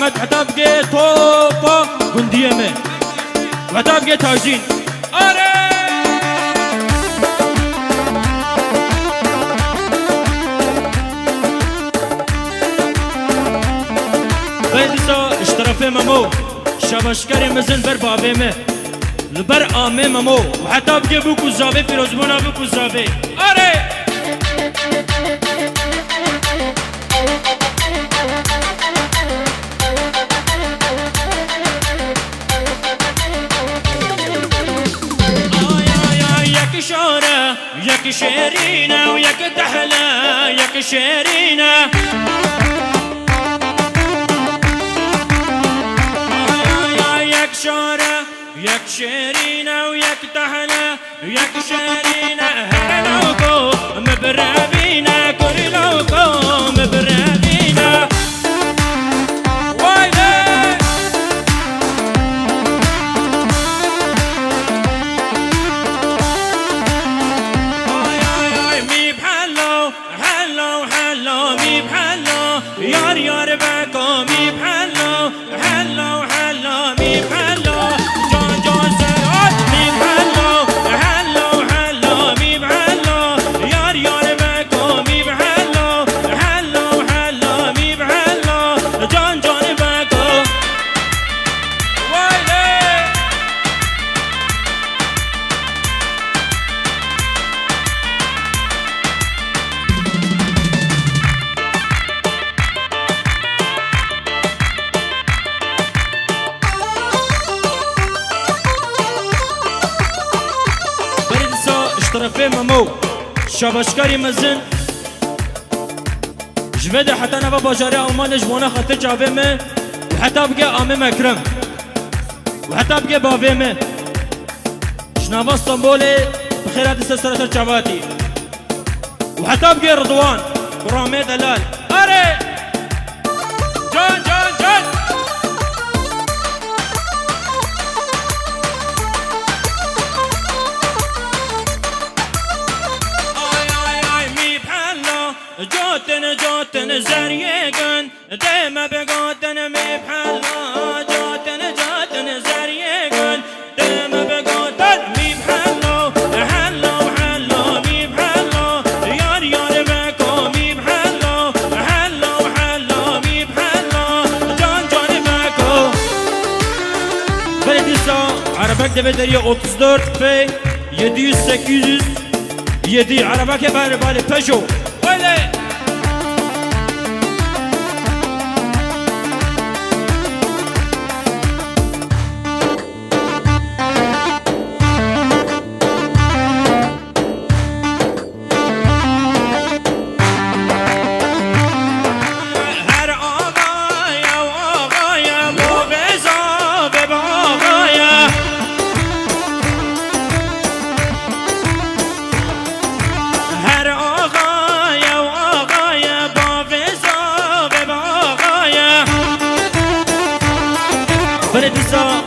عربات حتى بقى توبا قندية مي وحتى بقى تاجين آره بيدسا اشترافي ممو شباشكاري مزن بر بابي مي لبر آمي ممو وحتى بقى بوكو زاوي فيروزبونا بوكو زاوي آره شورة ياك شيرينة وياك تحلى ياك شيرينة ياك شورة ياك شيرينة وياك تحلى ياك شيرينة هلوكو مبرابينا كلوكو مبرابينا يار يار بكو مي بحلو حلو حلو مي بحلو جون جون سرات مي بحلو حلو حلو مي بحلو يار يار بكو مي بحلو حلو حلو مي بحلو جون جون بكو ويلي اشترافي ممو شباشكاري مزن جويده حتى نبا باجاري اومان جوانا خاطر جاوه من وحتى بقى آمي مكرم وحتى بقى باوه من جناوا اسطنبولي بخيرات السلسلة جواتي وحتى بقى رضوان ورامي دلال اري جون جون جون جوتن جوتن زريقن ديما بقوتن مي بحلو جوتن جوتن زريقن ديما بقوتن مي بحلو حلو حلو مي بحلو يار يار بكو مي بحلو حلو حلو مي بحلو جون جون بكو بلديسا عربك دبدري 34 في 700 700 عربك بالي بيجو ويلي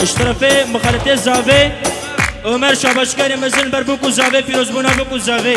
اشترافي مخالطة زاوي عمر شباشكاري مزن بر بوكو زاوي فيروزبونا بوكو زاوي